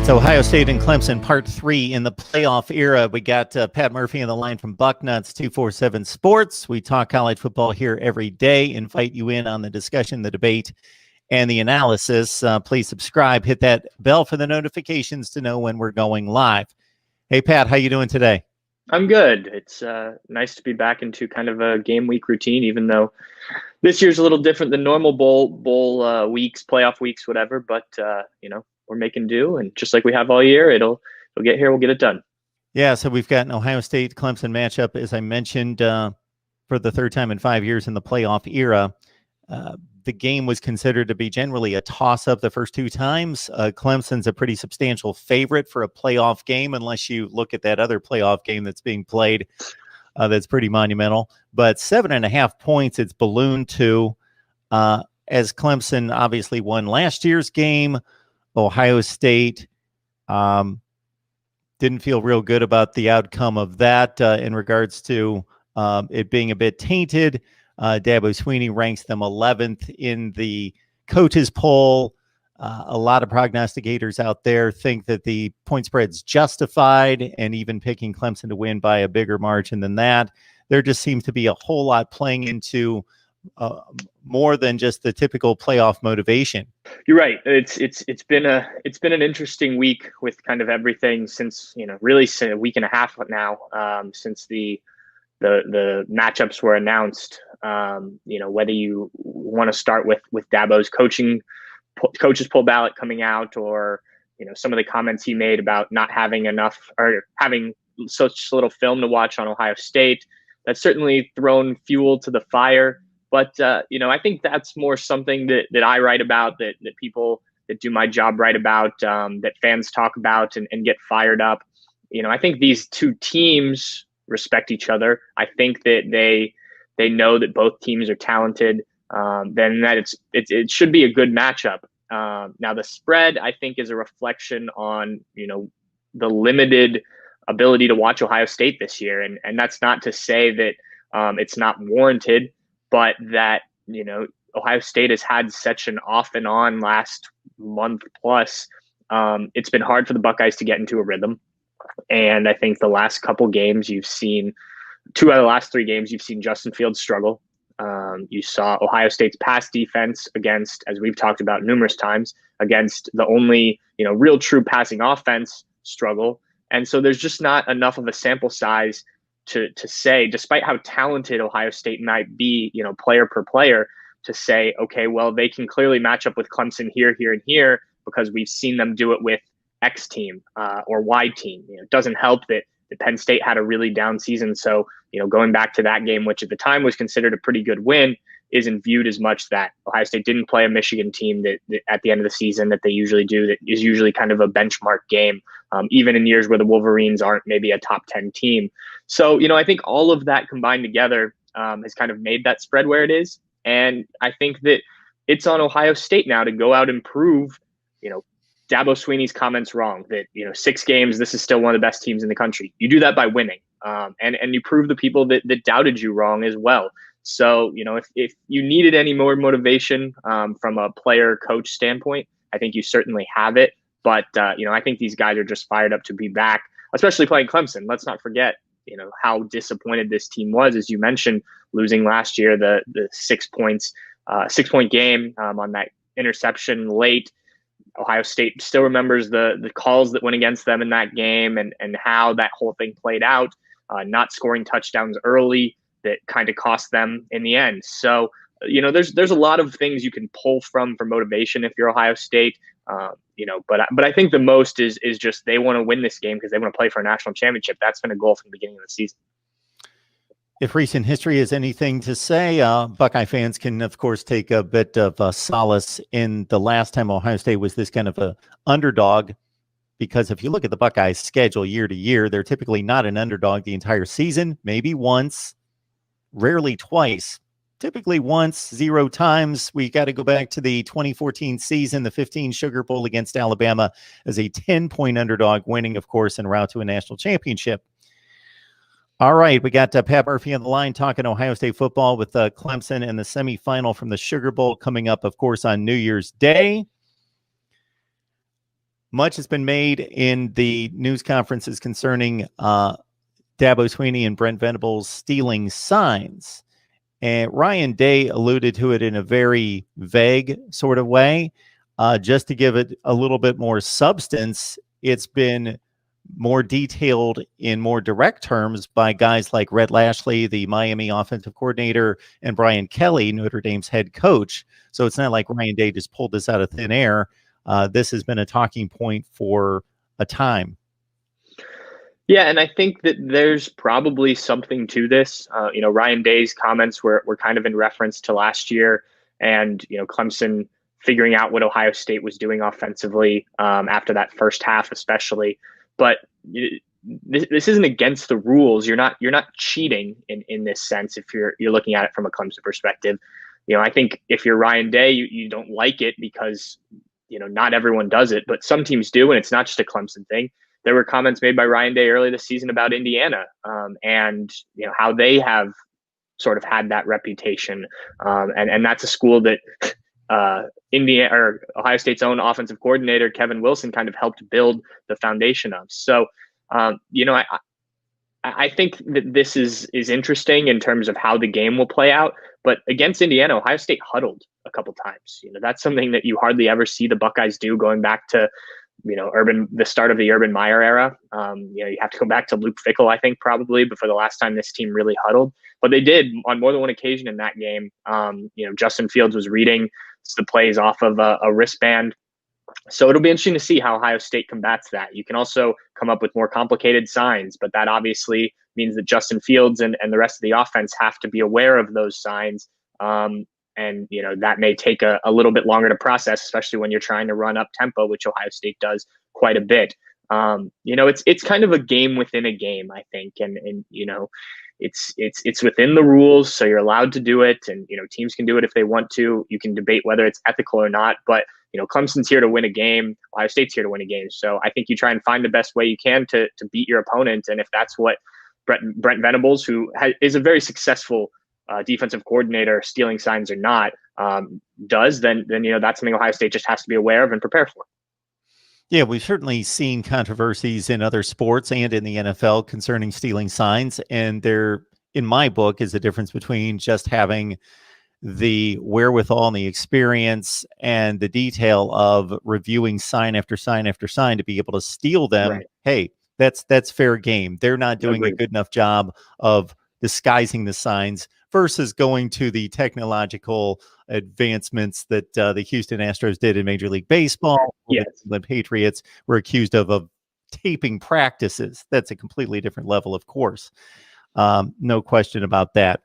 It's Ohio State and Clemson, part 3 in the playoff era. We got Pat Murphy on the line from Bucknuts 247 Sports. We talk college football here every day. Invite you in on the discussion, the debate, and the analysis. Please subscribe. Hit that bell for the notifications to know when we're going live. Hey, Pat, how you doing today? I'm good. It's nice to be back into kind of a game week routine, even though this year's a little different than normal bowl weeks, playoff weeks, whatever. But we're making do, and just like we have all year, it'll get here. We'll get it done. Yeah, so we've got an Ohio State-Clemson matchup, as I mentioned, for the third time in 5 years in the playoff era. The game was considered to be generally a toss-up the first 2 times. Clemson's a pretty substantial favorite for a playoff game, unless you look at that other playoff game that's being played. That's pretty monumental. But 7.5 points, it's ballooned to. As Clemson obviously won last year's game, Ohio State didn't feel real good about the outcome of that in regards to it being a bit tainted. Dabo Swinney ranks them 11th in the coaches poll. A lot of prognosticators out there think that the point spread's justified, and even picking Clemson to win by a bigger margin than that. There just seems to be a whole lot playing into more than just the typical playoff motivation. You're right. It's been an interesting week with kind of everything since really since a week and a half now since the matchups were announced. Whether you want to start with Dabo's coaches poll ballot coming out, or some of the comments he made about not having enough or having such little film to watch on Ohio State. That's certainly thrown fuel to the fire. But, I think that's more something that I write about, that people that do my job write about, that fans talk about and get fired up. I think these two teams respect each other. I think that they know that both teams are talented, then that it should be a good matchup. Now, the spread, I think, is a reflection on, the limited ability to watch Ohio State this year. And that's not to say that it's not warranted, but that, Ohio State has had such an off and on last month plus. It's been hard for the Buckeyes to get into a rhythm. And I think the last couple games you've seen, 2 out of the last 3 games, you've seen Justin Fields struggle. You saw Ohio State's pass defense against, as we've talked about numerous times, against the only, real true passing offense struggle. And so there's just not enough of a sample size to say, despite how talented Ohio State might be, player per player, to say, okay, well, they can clearly match up with Clemson here, here, and here, because we've seen them do it with X team or Y team. It doesn't help that Penn State had a really down season. So, going back to that game, which at the time was considered a pretty good win, isn't viewed as much that Ohio State didn't play a Michigan team that at the end of the season that they usually do, that is usually kind of a benchmark game, even in years where the Wolverines aren't maybe a top 10 team. So, I think all of that combined together has kind of made that spread where it is. And I think that it's on Ohio State now to go out and prove, Dabo Swinney's comments wrong, that, 6 games, this is still one of the best teams in the country. You do that by winning. And you prove the people that doubted you wrong as well. So, if you needed any more motivation from a player coach standpoint, I think you certainly have it. But, I think these guys are just fired up to be back, especially playing Clemson. Let's not forget, how disappointed this team was, as you mentioned, losing last year, the 6 points, 6-point game on that interception late. Ohio State still remembers the calls that went against them in that game and how that whole thing played out, not scoring touchdowns early that kind of cost them in the end. So, there's a lot of things you can pull from for motivation if you're Ohio State, but I think the most is just they want to win this game because they want to play for a national championship. That's been a goal from the beginning of the season. If recent history has anything to say, Buckeye fans can, of course, take a bit of solace in the last time Ohio State was this kind of a underdog, because if you look at the Buckeyes' schedule year to year, they're typically not an underdog the entire season, maybe once, rarely twice, typically once, 0 times. We got to go back to the 2014 season, the 15 Sugar Bowl against Alabama as a 10-point underdog, winning, of course, en route to a national championship. All right, we got Pat Murphy on the line talking Ohio State football with Clemson and the semifinal from the Sugar Bowl coming up, of course, on New Year's Day. much has been made in the news conferences concerning Dabo Sweeney and Brent Venables stealing signs. And Ryan Day alluded to it in a very vague sort of way. Just to give it a little bit more substance, it's been more detailed in more direct terms by guys like Rhett Lashley, the Miami offensive coordinator, and Brian Kelly, Notre Dame's head coach. So it's not like Ryan Day just pulled this out of thin air. This has been a talking point for a time. Yeah, and I think that there's probably something to this. Ryan Day's comments were kind of in reference to last year and, Clemson figuring out what Ohio State was doing offensively after that first half, especially. But this isn't against the rules. You're not cheating in this sense if you're looking at it from a Clemson perspective. I think if you're Ryan Day, you don't like it because not everyone does it, but some teams do, and it's not just a Clemson thing. There were comments made by Ryan Day early this season about Indiana and how they have sort of had that reputation, and that's a school that Indiana or Ohio State's own offensive coordinator Kevin Wilson kind of helped build the foundation of. So, I think that this is interesting in terms of how the game will play out. But against Indiana, Ohio State huddled a couple times. That's something that you hardly ever see the Buckeyes do going back to the start of the Urban Meyer era. You have to go back to Luke Fickell, I think, probably before the last time this team really huddled. But they did on more than one occasion in that game. Justin Fields was reading the plays off of a wristband. So it'll be interesting to see how Ohio State combats that. You can also come up with more complicated signs, but that obviously means that Justin Fields and the rest of the offense have to be aware of those signs. And that may take a little bit longer to process, especially when you're trying to run up tempo, which Ohio State does quite a bit. It's kind of a game within a game, I think, and it's within the rules, so you're allowed to do it, and teams can do it if they want to. You can debate whether it's ethical or not, but Clemson's here to win a game. Ohio State's here to win a game, so I think you try and find the best way you can to beat your opponent, and if that's what Brent Venables, who is a very successful defensive coordinator, stealing signs or not, does, then that's something Ohio State just has to be aware of and prepare for. Yeah, we've certainly seen controversies in other sports and in the NFL concerning stealing signs. And there, in my book, is a difference between just having the wherewithal and the experience and the detail of reviewing sign after sign after sign to be able to steal them. Right. Hey, that's fair game. They're not doing a good enough job of disguising the signs versus going to the technological advancements that the Houston Astros did in Major League Baseball. Yes. The Patriots were accused of taping practices. That's a completely different level, of course. No question about that.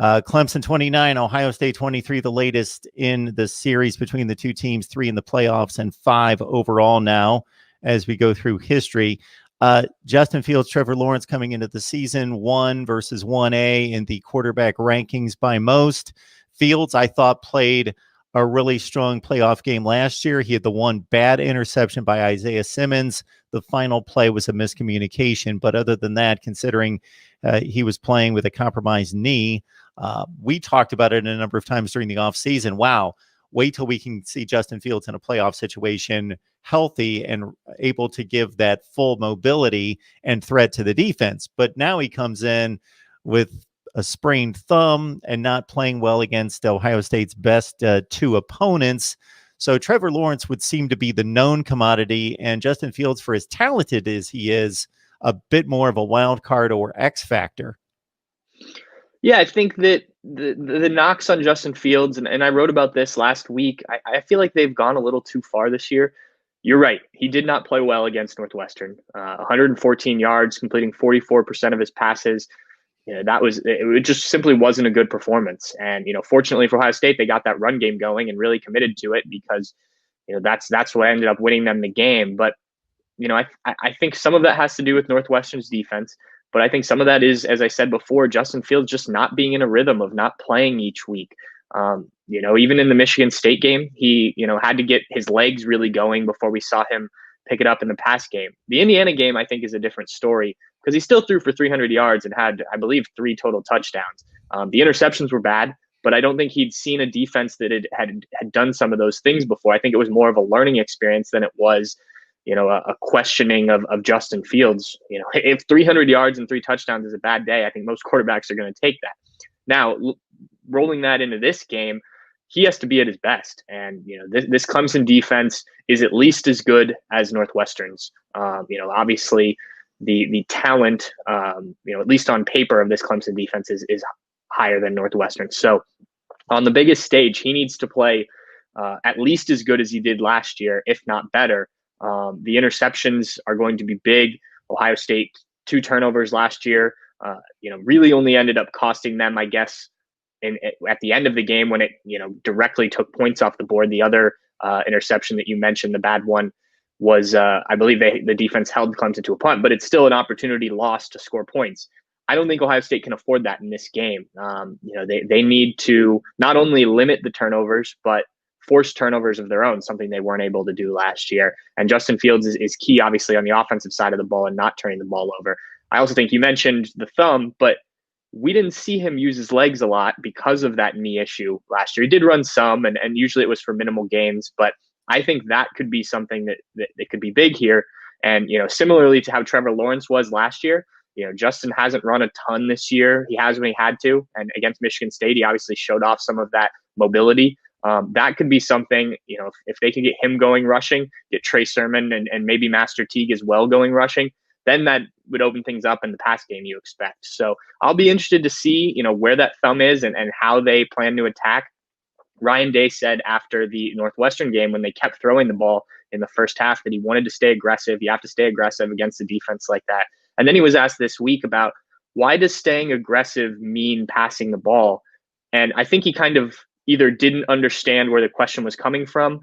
Clemson 29, Ohio State 23, the latest in the series between the two teams, 3 in the playoffs and 5 overall now as we go through history. Justin Fields, Trevor Lawrence coming into the season 1 versus 1A in the quarterback rankings by most. Fields, I thought, played a really strong playoff game last year. He had the one bad interception by Isaiah Simmons. The final play was a miscommunication. But other than that, considering he was playing with a compromised knee, we talked about it a number of times during the offseason. Wow, wait till we can see Justin Fields in a playoff situation healthy and able to give that full mobility and threat to the defense. But now he comes in with a sprained thumb and not playing well against Ohio State's best 2 opponents. So Trevor Lawrence would seem to be the known commodity, and Justin Fields, for as talented as he is, a bit more of a wild card or X factor. Yeah, I think that the knocks on Justin Fields, and I wrote about this last week, I feel like they've gone a little too far this year. You're right. He did not play well against Northwestern. 114 yards, completing 44% of his passes. It just simply wasn't a good performance. And, fortunately for Ohio State, they got that run game going and really committed to it because, that's what ended up winning them the game. But, I think some of that has to do with Northwestern's defense. But I think some of that is, as I said before, Justin Fields just not being in a rhythm of not playing each week. Even in the Michigan State game, he, had to get his legs really going before we saw him pick it up in the pass game. The Indiana game, I think, is a different story because he still threw for 300 yards and had, I believe, 3 total touchdowns. The interceptions were bad, but I don't think he'd seen a defense that had done some of those things before. I think it was more of a learning experience than it was, a questioning of Justin Fields. If 300 yards and 3 touchdowns is a bad day, I think most quarterbacks are going to take that. Now, rolling that into this game, he has to be at his best. And, this Clemson defense is at least as good as Northwestern's. Obviously the talent, at least on paper of this Clemson defense is higher than Northwestern. So on the biggest stage, he needs to play at least as good as he did last year, if not better. The interceptions are going to be big. Ohio State, 2 turnovers last year, really only ended up costing them, I guess, at the end of the game when it, directly took points off the board. The other interception that you mentioned, the bad one, was I believe the defense held Clemson to a punt, but it's still an opportunity lost to score points. I don't think Ohio State can afford that in this game. They need to not only limit the turnovers, but force turnovers of their own, something they weren't able to do last year. And Justin Fields is key, obviously, on the offensive side of the ball and not turning the ball over. I also think you mentioned the thumb, but we didn't see him use his legs a lot because of that knee issue last year. He did run some, and usually it was for minimal gains, but I think that could be something that could be big here. And, similarly to how Trevor Lawrence was last year, Justin hasn't run a ton this year. He has when he had to. And against Michigan State, he obviously showed off some of that mobility. That could be something, if they can get him going rushing, get Trey Sermon and maybe Master Teague as well going rushing, then that would open things up in the pass game you expect. So I'll be interested to see, where that thumb is and how they plan to attack. Ryan Day said after the Northwestern game, when they kept throwing the ball in the first half, that he wanted to stay aggressive. You have to stay aggressive against a defense like that. And then he was asked this week about, why does staying aggressive mean passing the ball? And I think he kind of either didn't understand where the question was coming from,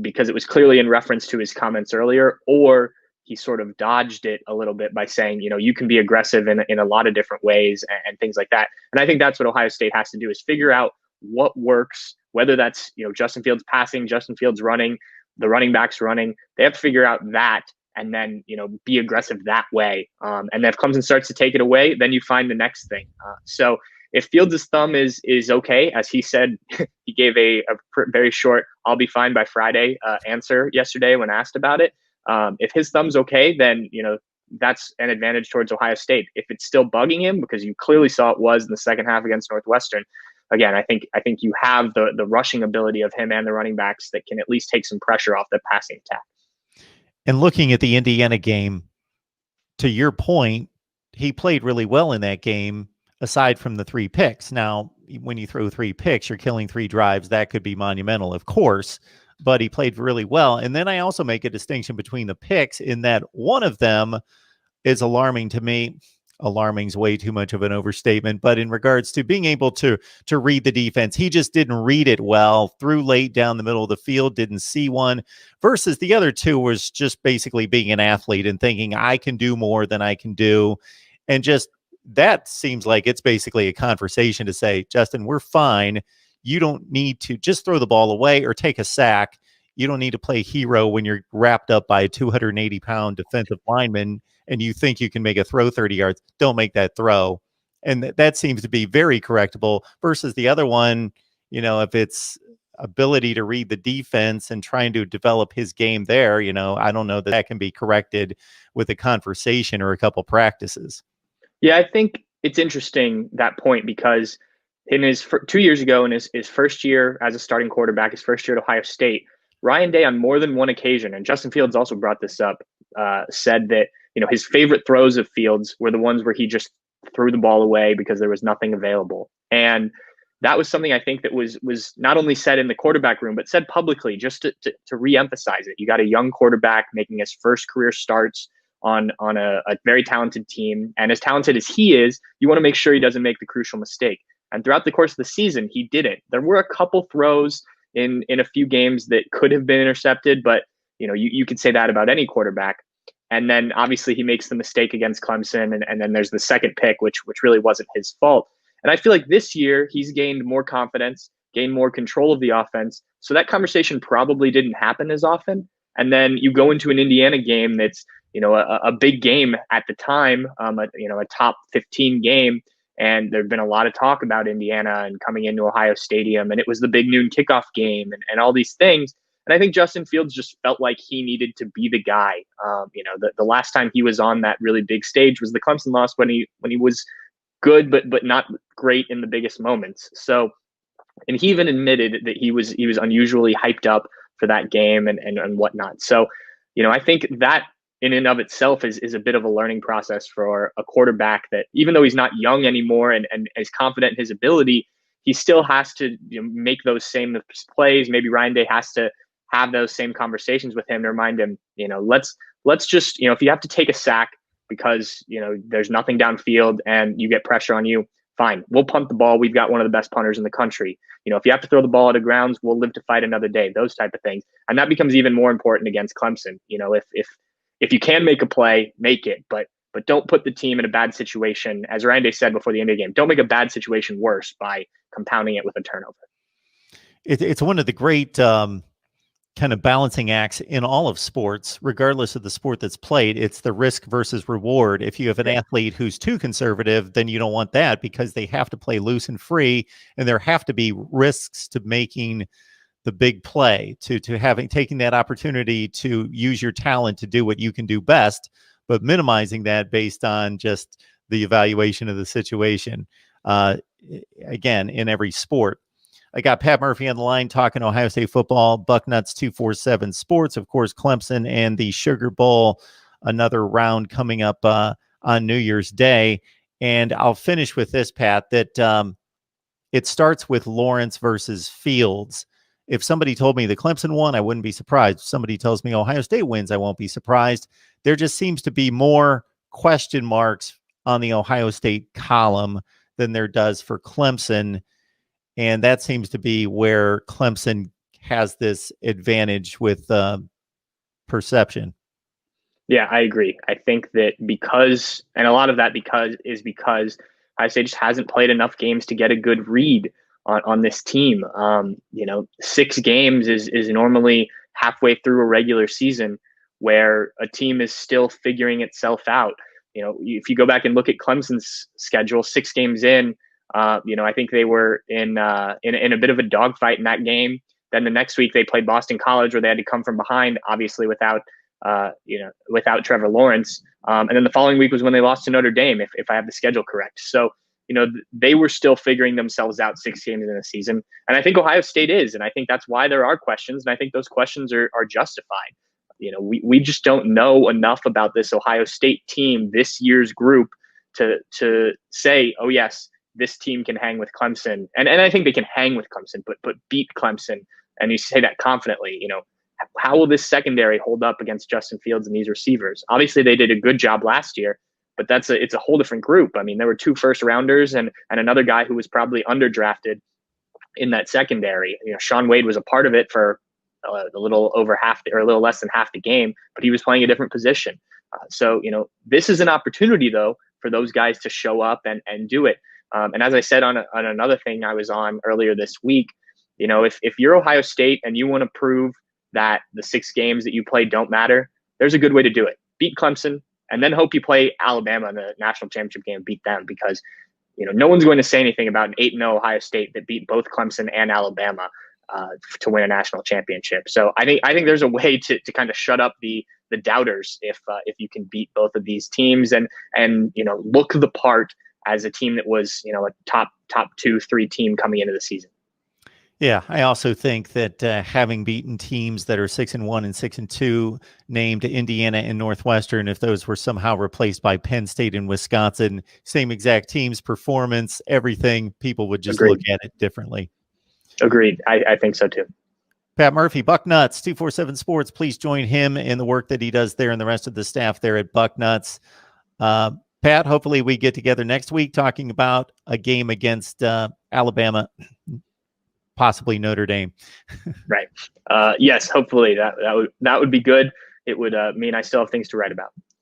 because it was clearly in reference to his comments earlier, or he sort of dodged it a little bit by saying, you can be aggressive in a lot of different ways and things like that. And I think that's what Ohio State has to do, is figure out what works, whether that's, Justin Fields passing, Justin Fields running, the running backs running. They have to figure out that and then, be aggressive that way. And then if Clemson starts to take it away, then you find the next thing. So if Fields' thumb is okay, as he said, he gave a very short, I'll be fine by Friday answer yesterday when asked about it. If his thumb's okay, then, that's an advantage towards Ohio State. If it's still bugging him, because you clearly saw it was in the second half against Northwestern, again, I think you have the rushing ability of him and the running backs that can at least take some pressure off the passing attack. And looking at the Indiana game, to your point, he played really well in that game, aside from the 3 picks. Now, when you throw 3 picks, you're killing 3 drives. That could be monumental, of course, but he played really well. And then I also make a distinction between the picks in that one of them is alarming to me. Alarming is way too much of an overstatement, but in regards to being able to read the defense, he just didn't read it well, threw late down the middle of the field, didn't see one, versus the other 2 was just basically being an athlete and thinking, I can do more than I can do. And just, that seems like it's basically a conversation to say, Justin, we're fine. You don't need to just throw the ball away or take a sack. You don't need to play hero when you're wrapped up by a 280-pound defensive lineman and you think you can make a throw 30 yards. Don't make that throw. And that seems to be very correctable, versus the other one, if it's ability to read the defense and trying to develop his game there, I don't know that can be corrected with a conversation or a couple practices. Yeah, I think it's interesting, that point, because in his 2 years ago, in his first year as a starting quarterback, his first year at Ohio State, Ryan Day on more than one occasion, and Justin Fields also brought this up, said that, his favorite throws of Fields were the ones where he just threw the ball away because there was nothing available. And that was something I think that was not only said in the quarterback room, but said publicly, just to reemphasize it. You got a young quarterback making his first career starts on a very talented team. And as talented as he is, you want to make sure he doesn't make the crucial mistake. And throughout the course of the season, he didn't. There were a couple throws in a few games that could have been intercepted, but you could say that about any quarterback. And then obviously he makes the mistake against Clemson, and then there's the second pick, which really wasn't his fault. And I feel like this year he's gained more confidence, gained more control of the offense. So that conversation probably didn't happen as often. And then you go into an Indiana game that's, a big game at the time, a top 15 game. And there'd been a lot of talk about Indiana and coming into Ohio Stadium, and it was the big noon kickoff game and all these things. And I think Justin Fields just felt like he needed to be the guy. The last time he was on that really big stage was the Clemson loss when he was good, but not great in the biggest moments. So, and he even admitted that he was unusually hyped up for that game and whatnot. So, I think that in and of itself is a bit of a learning process for a quarterback that, even though he's not young anymore and is confident in his ability, he still has to make those same plays. Maybe Ryan Day has to have those same conversations with him to remind him, let's just, if you have to take a sack because, there's nothing downfield and you get pressure on you, fine, we'll punt the ball. We've got one of the best punters in the country. If you have to throw the ball out of grounds, we'll live to fight another day, those type of things. And that becomes even more important against Clemson. If you can make a play, make it, but don't put the team in a bad situation. As Ryan Day said before the end of the game, don't make a bad situation worse by compounding it with a turnover. It's one of the great kind of balancing acts in all of sports, regardless of the sport that's played. It's the risk versus reward. If you have an athlete who's too conservative, then you don't want that, because they have to play loose and free, and there have to be risks to making the big play, to taking that opportunity to use your talent to do what you can do best, but minimizing that based on just the evaluation of the situation. Again, in every sport. I got Pat Murphy on the line talking Ohio State football, Bucknuts 247 Sports, of course, Clemson and the Sugar Bowl, another round coming up on New Year's Day. And I'll finish with this, Pat, that it starts with Lawrence versus Fields. If somebody told me the Clemson won, I wouldn't be surprised. If somebody tells me Ohio State wins, I won't be surprised. There just seems to be more question marks on the Ohio State column than there does for Clemson. And that seems to be where Clemson has this advantage with perception. Yeah, I agree. I think that because a lot of that because Ohio State just hasn't played enough games to get a good read on this team. 6 games is normally halfway through a regular season where a team is still figuring itself out. If you go back and look at Clemson's schedule, 6 games in, I think they were in a bit of a dogfight in that game. Then the next week they played Boston College, where they had to come from behind, obviously without Trevor Lawrence. And then the following week was when they lost to Notre Dame, if I have the schedule correct. So, they were still figuring themselves out 6 games in the season. And I think Ohio State is, and I think that's why there are questions. And I think those questions are justified. We just don't know enough about this Ohio State team, this year's group, to say, oh yes, this team can hang with Clemson. And I think they can hang with Clemson, but beat Clemson. And you say that confidently. How will this secondary hold up against Justin Fields and these receivers? Obviously, they did a good job last year, but it's a whole different group. I mean, there were 2 first-rounders and another guy who was probably underdrafted in that secondary. Sean Wade was a part of it for a little over half, or a little less than half the game, but he was playing a different position. So this is an opportunity, though, for those guys to show up and do it. And as I said on another thing I was on earlier this week, if you're Ohio State and you want to prove that the 6 games that you play don't matter, there's a good way to do it. Beat Clemson, and then hope you play Alabama in the national championship game and beat them, because no one's going to say anything about an 8-0 Ohio State that beat both Clemson and Alabama to win a national championship. So I think there's a way to kind of shut up the doubters if you can beat both of these teams and look the part as a team that was a top 2-3 team coming into the season. Yeah, I also think that having beaten teams that are 6-1 and 6-2, named Indiana and Northwestern, if those were somehow replaced by Penn State and Wisconsin, same exact teams, performance, everything, people would just look at it differently. Agreed. I think so too. Pat Murphy, Bucknuts 247 Sports. Please join him in the work that he does there and the rest of the staff there at Bucknuts. Pat, hopefully we get together next week talking about a game against Alabama, possibly Notre Dame. Right. Yes, hopefully that would be good. It would mean I still have things to write about.